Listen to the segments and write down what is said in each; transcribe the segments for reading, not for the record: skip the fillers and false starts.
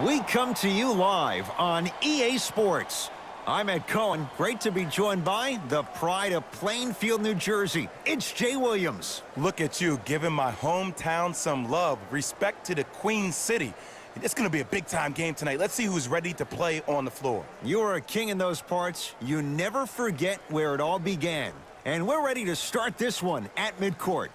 We come to you live on EA Sports. I'm Ed Cohen. Great to be joined by the pride of Plainfield, New Jersey. It's Jay Williams. Look at you, giving my hometown some love. Respect to the Queen City. It's going to be a big-time game tonight. Let's see who's ready to play on the floor. You are a king in those parts. You never forget where it all began. And we're ready to start this one at midcourt.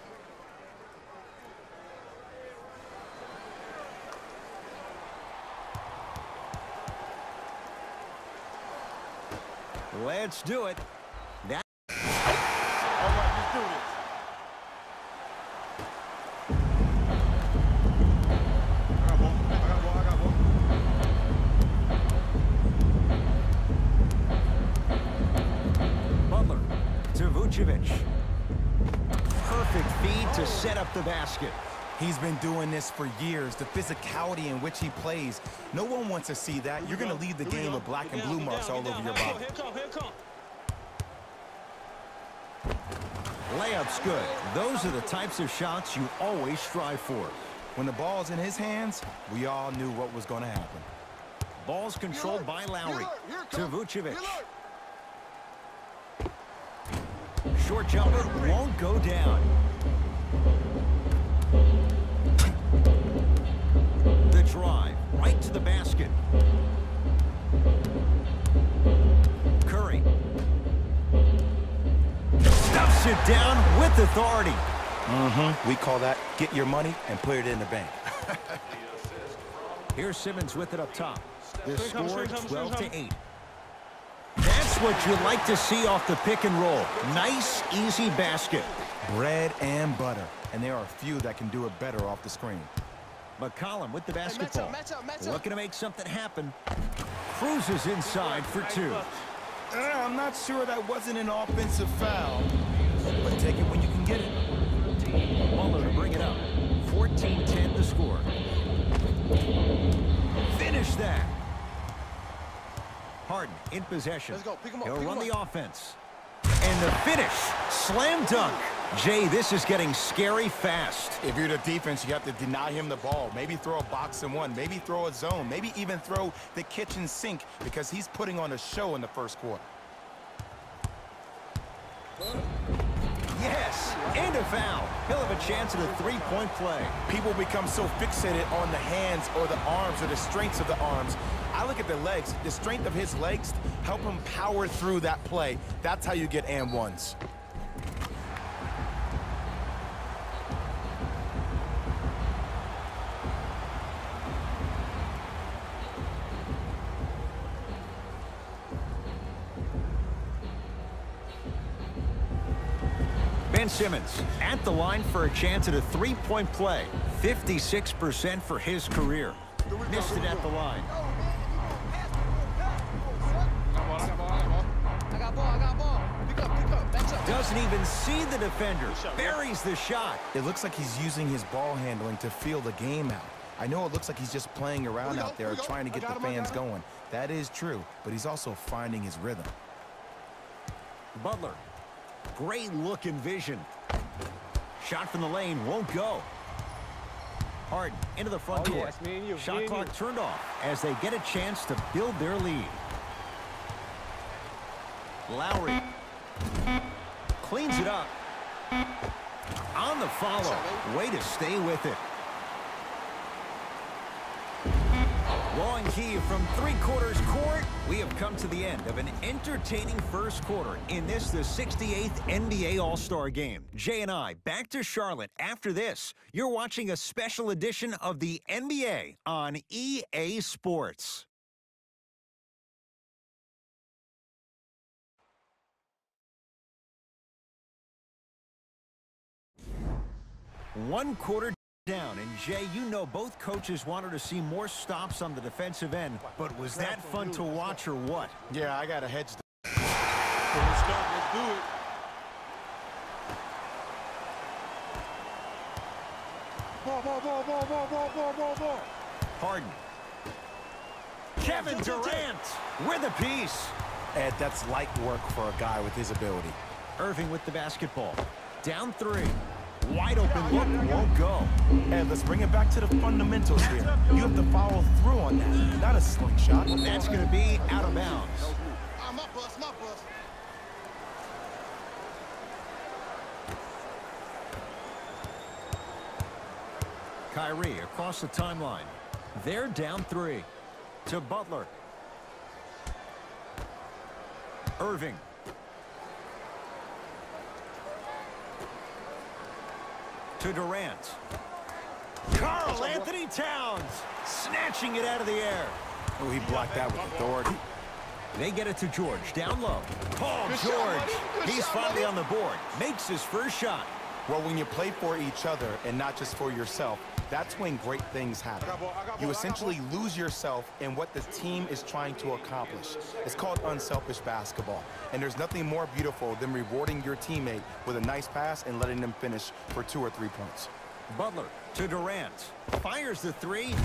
Let's do it. That. All right, let's do this. I got one. Butler to Vucevic. Perfect feed to set up the basket. He's been doing this for years. The physicality in which he plays. No one wants to see that. You're going to leave the game with black and blue marks all over your body. Here come. Layup's good. Those are the types of shots you always strive for. When the ball's in his hands, we all knew what was going to happen. Ball's controlled by Lowry to Vucevic. Short jumper won't go down. The drive right to the basket. Curry stuffs it down with authority. We call that get your money and put it in the bank. Here's Simmons with it up top. The score 12-8. That's what you like to see off the pick and roll. Nice, easy basket. Bread and butter. And there are a few that can do it better off the screen. McCollum with the basketball. Match up. Looking to make something happen. Cruises inside for two. I'm not sure that wasn't an offensive foul, but take it when you can get it. Muller to bring it up. 14-10 the score. Finish that. Harden in possession. Let's go. Pick him up. He'll run the offense. And the finish. Slam dunk. Jay, this is getting scary fast. If you're the defense, you have to deny him the ball. Maybe throw a box and one. Maybe throw a zone. Maybe even throw the kitchen sink because he's putting on a show in the first quarter. Yes, and a foul. He'll have a chance at a three-point play. People become so fixated on the hands or the arms or the strengths of the arms. I look at the legs. The strength of his legs help him power through that play. That's how you get and ones. Ben Simmons at the line for a chance at a three-point play. 56% for his career. Missed it at the line. I got ball. Pick up. Match up. Doesn't even see the defender. Buries the shot. It looks like he's using his ball handling to feel the game out. I know it looks like he's just playing around out there trying to get the fans going. That is true, but he's also finding his rhythm. Butler. Great look and vision. Shot from the lane won't go. Harden into the front court. Shot clock turned off as they get a chance to build their lead. Lowry cleans it up. On the follow. Way to stay with it. Long key from three-quarters court. We have come to the end of an entertaining first quarter in this, the 68th NBA All-Star Game. Jay and I back to Charlotte after this. You're watching a special edition of the NBA on EA Sports. One quarter down, and Jay, you know both coaches wanted to see more stops on the defensive end, but was that fun to watch or what? Yeah, I got to hedge. Let's do it. Ball. Harden. Kevin Durant with a piece. Ed, that's light work for a guy with his ability. Irving with the basketball. Down three. Wide open look, won't go. And let's bring it back to the fundamentals here. You have to follow through on that. a slingshot. That's going to be out of bounds. My bus, my bus. Kyrie across the timeline. They're down 3. To Butler. Irving. To Durant. Karl Anthony Towns snatching it out of the air. Oh, he blocked that with authority. They get it to George down low. Paul George, he's finally on the board. Makes his first shot. Well, when you play for each other and not just for yourself, that's when great things happen. You essentially lose yourself in what the team is trying to accomplish. It's called unselfish basketball. And there's nothing more beautiful than rewarding your teammate with a nice pass and letting them finish for 2 or 3 points. Butler to Durant. Fires the 3.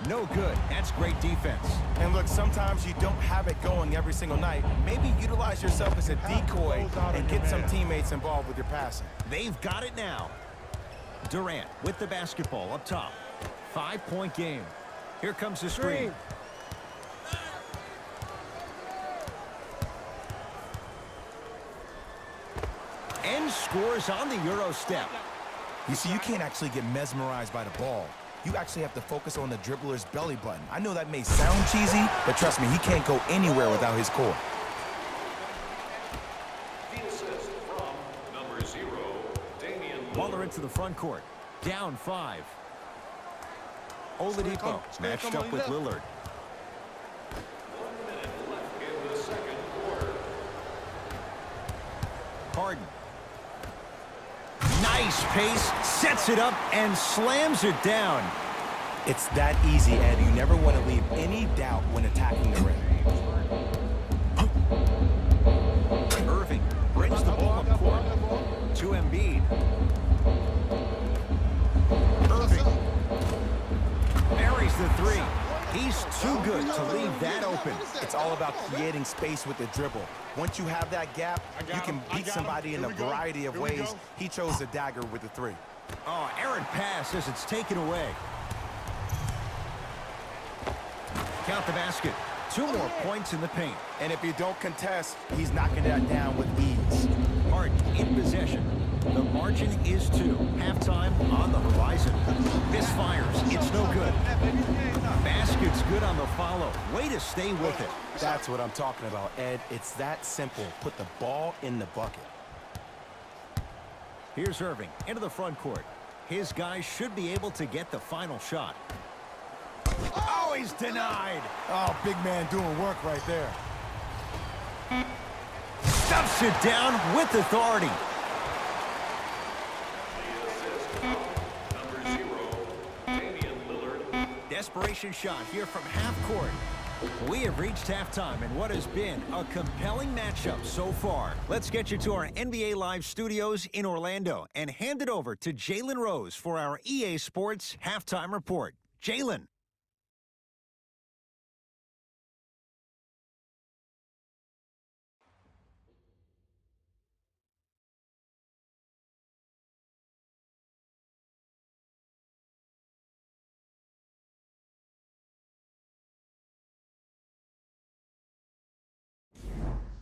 No good. That's great defense. And look, sometimes you don't have it going every single night. Maybe utilize yourself as a decoy and get some teammates involved with your passing. They've got it now. Durant with the basketball up top. 5-point game. Here comes the screen. And scores on the Euro step. You see, you can't actually get mesmerized by the ball. You actually have to focus on the dribbler's belly button. I know that may sound cheesy, but trust me, he can't go anywhere without his core. The assist from number 0, Damian Waller into the front court. Down 5. Oladipo matched up with Lillard. 1 minute left in the second quarter. Harden. Nice pace, sets it up, and slams it down. It's that easy, Ed. You never want to leave any doubt when attacking the rim. Irving brings the ball up court to Embiid. Irving buries the 3. He's too good to leave that open. It's all about creating space with the dribble. Once you have that gap, you can beat somebody in a variety of ways. He chose the dagger with the 3. Oh, errant pass as it's taken away. Count the basket. 2 more points in the paint. And if you don't contest, he's knocking that down with ease. Harden in possession. The margin is 2. Halftime on the horizon. Misfires. It's no good. Basket's good on the follow. Way to stay with it. That's what I'm talking about, Ed. It's that simple. Put the ball in the bucket. Here's Irving into the front court. His guys should be able to get the final shot. Oh, he's denied. Oh, big man doing work right there. Stuffs it down with authority. Number 0, Damian Lillard. Desperation shot here from half court. We have reached halftime in what has been a compelling matchup so far. Let's get you to our NBA Live studios in Orlando and hand it over to Jalen Rose for our EA Sports halftime report. Jalen.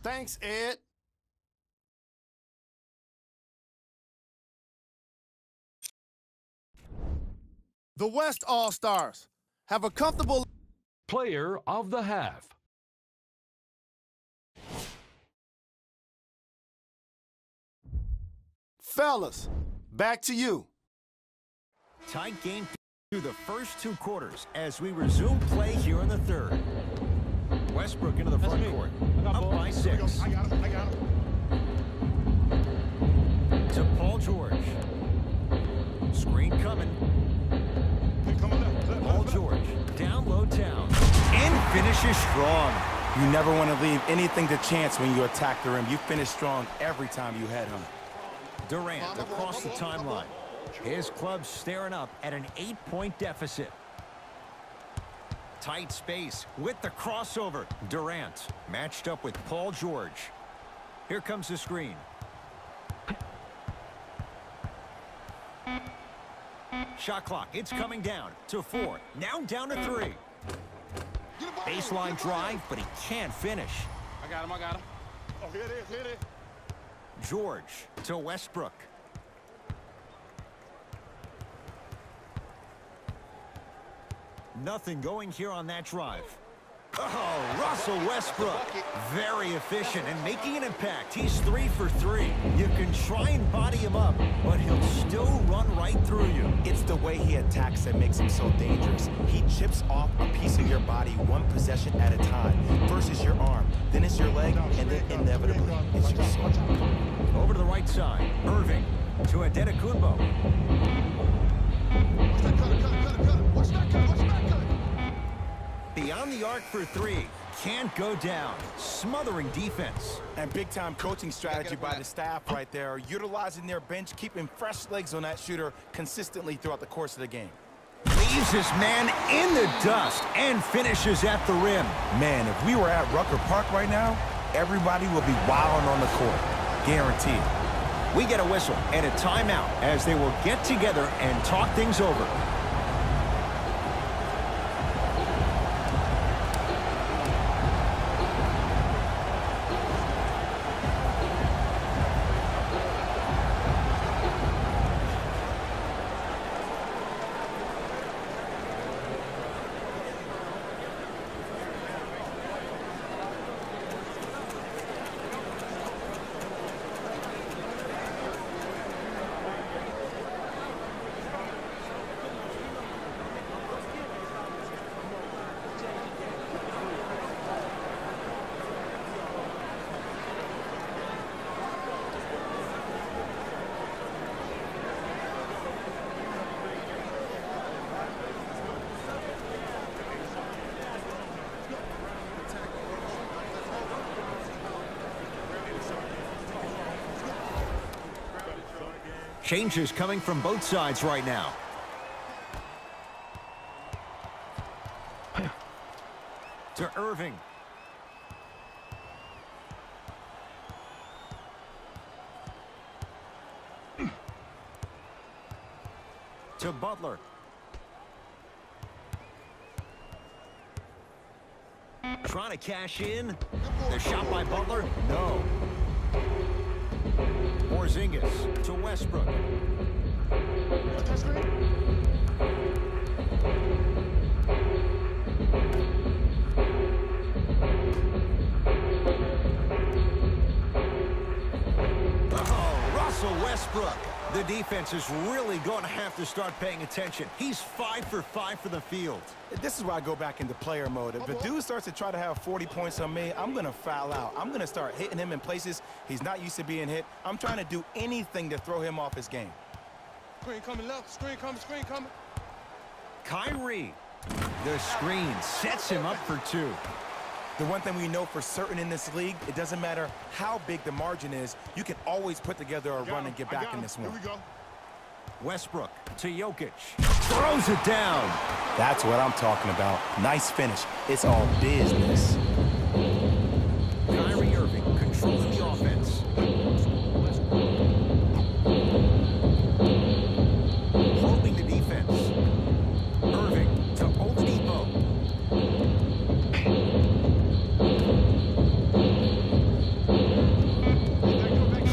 Thanks, Ed. The West All-Stars have a comfortable Player of the half. fellas. Back to you. Tight game through the first 2 quarters as we resume play here in the third. Westbrook into the front court. Up by 6. I got him. To Paul George. Screen coming. Paul George. Down low Towns. And finishes strong. You never want to leave anything to chance when you attack the rim. You finish strong every time you head home. Durant across the timeline. His club staring up at an 8-point deficit. Tight space with the crossover. Durant matched up with Paul George. Here comes the screen. Shot clock. It's coming down to 4. Now down to 3. Baseline drive, but he can't finish. I got him. Oh, here it is. George to Westbrook. Nothing going here on that drive. Oh, Russell Westbrook. Very efficient and making an impact. He's 3 for 3. You can try and body him up, but he'll still run right through you. It's the way he attacks that makes him so dangerous. He chips off a piece of your body one possession at a time. First is your arm, then it's your leg, and then inevitably it's your soul. Over to the right side. Irving to Adetokunbo. Watch that cut. Beyond the arc for 3. Can't go down. Smothering defense. And big-time coaching strategy by the staff right there, utilizing their bench, keeping fresh legs on that shooter consistently throughout the course of the game. Leaves this man in the dust and finishes at the rim. Man, if we were at Rucker Park right now, everybody will be wilding on the court. Guaranteed. We get a whistle and a timeout as they will get together and talk things over. Changes coming from both sides right now. To Irving. To Butler. Trying to cash in. The shot by Butler. No. Porzingis to Westbrook. Oh, Russell Westbrook. The defense is really going to have to start paying attention. He's 5 for 5 for the field. This is where I go back into player mode. If the dude starts to try to have 40 points on me, I'm going to foul out. I'm going to start hitting him in places he's not used to being hit. I'm trying to do anything to throw him off his game. Screen coming left, screen coming. Kyrie. The screen sets him up for 2. The one thing we know for certain in this league, it doesn't matter how big the margin is, you can always put together a run and get back in this one. Here we go. Westbrook to Jokic. Throws it down. That's what I'm talking about. Nice finish. It's all business. Kyrie Irving controlling the offense. Probing the defense. Irving to Oladipo.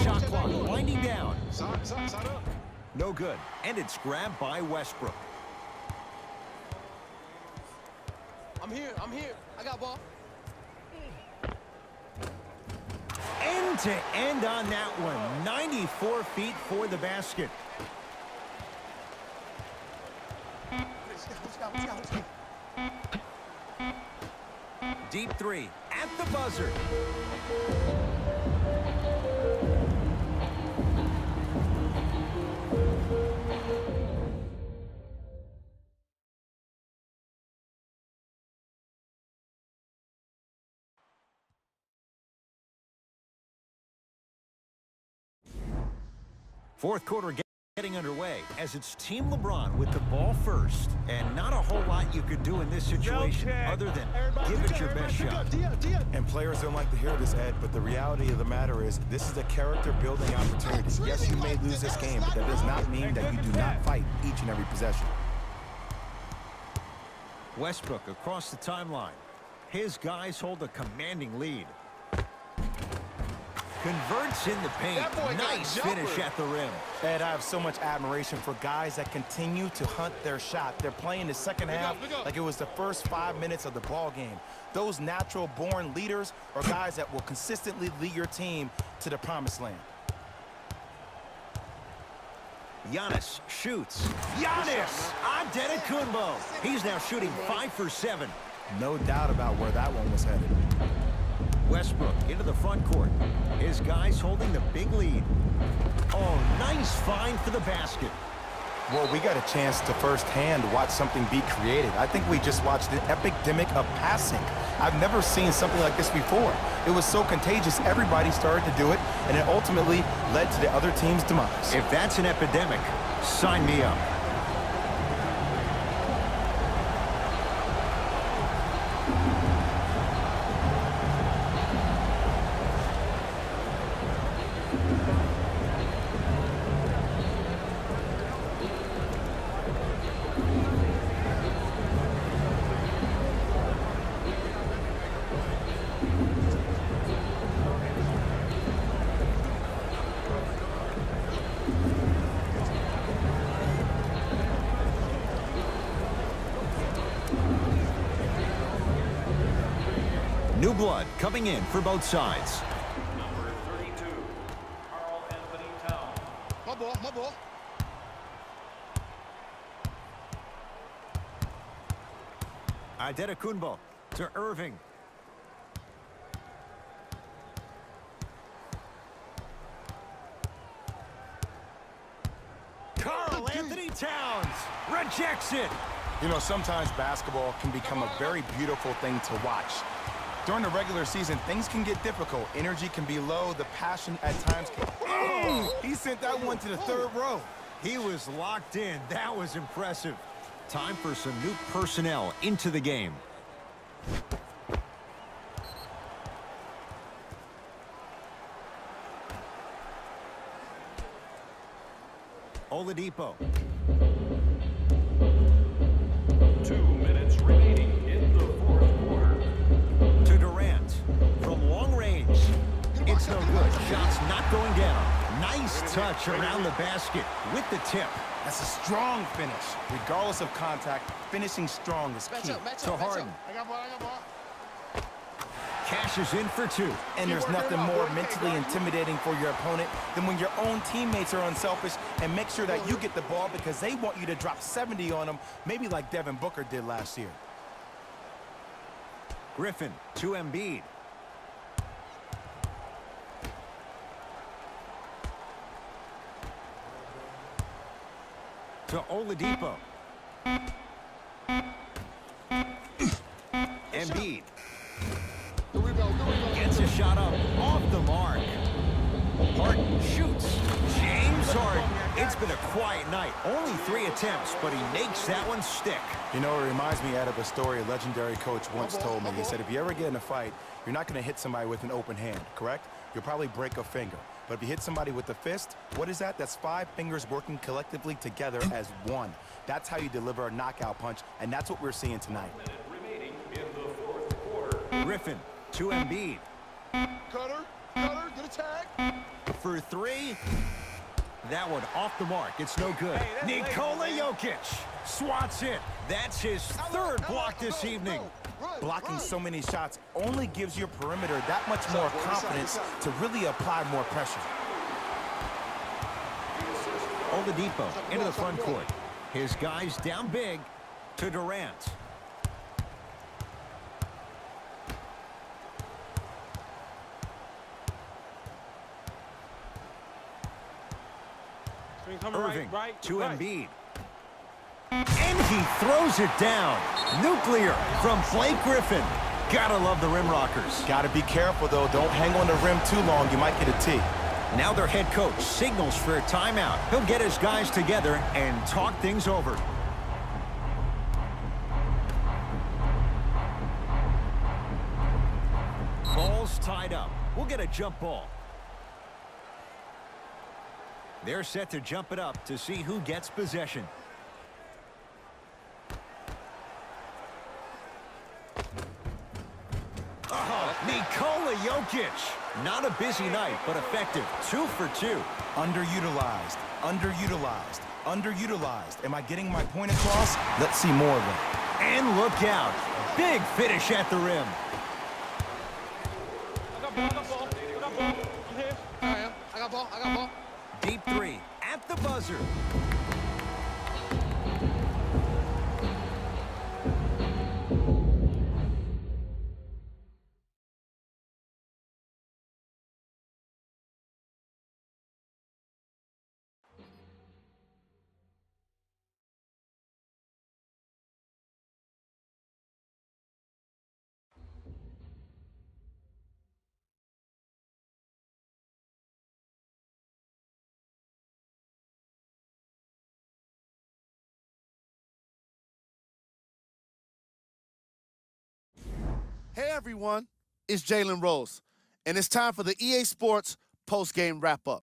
Shot clock winding down. Side up. No good. And it's grabbed by Westbrook. I'm here. I got ball. End to end on that one. 94 feet for the basket. Deep 3 at the buzzer. Fourth quarter getting underway as it's Team LeBron with the ball first. And not a whole lot you could do in this situation other than give it your best shot. And players don't like to hear this, Ed, but the reality of the matter is this is a character-building opportunity. Yes, you may lose this game, but that does not mean that you do not fight each and every possession. Westbrook across the timeline. His guys hold a commanding lead. Converts in the paint. Nice finish at the rim. Ed, I have so much admiration for guys that continue to hunt their shot. They're playing the second half like it was the first 5 minutes of the ball game. Those natural-born leaders are guys that will consistently lead your team to the promised land. Giannis shoots. Giannis Antetokounmpo. He's now shooting 5 for 7. No doubt about where that one was headed. Westbrook into the front court. His guys holding the big lead. Oh, nice find for the basket. Well, we got a chance to firsthand watch something be created. I think we just watched an epidemic of passing. I've never seen something like this before. It was so contagious, everybody started to do it, and it ultimately led to the other team's demise. If that's an epidemic, sign me up. New blood coming in for both sides. Number 32, Carl Anthony Towns. My ball. Antetokounmpo to Irving. Carl Anthony Towns rejects it. You know, sometimes basketball can become a very beautiful thing to watch. During the regular season, things can get difficult. Energy can be low. The passion at times can... Oh, he sent that one to the third row. He was locked in. That was impressive. Time for some new personnel into the game. Oladipo. 2 minutes remaining in the fourth quarter. To Durant. From long range. It's no good. Shot's not going down. Nice touch around the basket with the tip. That's a strong finish. Regardless of contact, finishing strong is key. To Harden. I got ball. Cashes in for 2. And there's nothing more mentally intimidating for your opponent than when your own teammates are unselfish and make sure that you get the ball because they want you to drop 70 on them, maybe like Devin Booker did last year. Griffin to Embiid. To Oladipo. Embiid. Gets a shot up off the mark. Harden shoots. James Harden. It's been a quiet night. Only 3 attempts, but he makes that one stick. You know, it reminds me out of a story a legendary coach once told me. He said, if you ever get in a fight, you're not going to hit somebody with an open hand, correct? You'll probably break a finger. But if you hit somebody with a fist, what is that? That's 5 fingers working collectively together as one. That's how you deliver a knockout punch, and that's what we're seeing tonight. Remaining in the fourth quarter. Griffin to Embiid. Cutter, get a tag. For 3. That one off the mark. It's no good. Nikola Jokic swats it. That's his 3rd block this evening. Blocking so many shots only gives your perimeter that much more confidence to really apply more pressure. Oladipo into the front court. His guys down big to Durant. Irving to Embiid. And he throws it down. Nuclear from Blake Griffin. Gotta love the rim rockers. Gotta be careful, though. Don't hang on the rim too long. You might get a tee. Now their head coach signals for a timeout. He'll get his guys together and talk things over. Ball's tied up. We'll get a jump ball. They're set to jump it up to see who gets possession. Nikola Jokic. Not a busy night, but effective. 2 for 2. Underutilized, underutilized, underutilized. Am I getting my point across? Let's see more of it. And look out. Big finish at the rim. I got ball. I'm here. I got ball. Deep 3 at the buzzer. Hey everyone, it's Jalen Rose, and it's time for the EA Sports post-game wrap-up.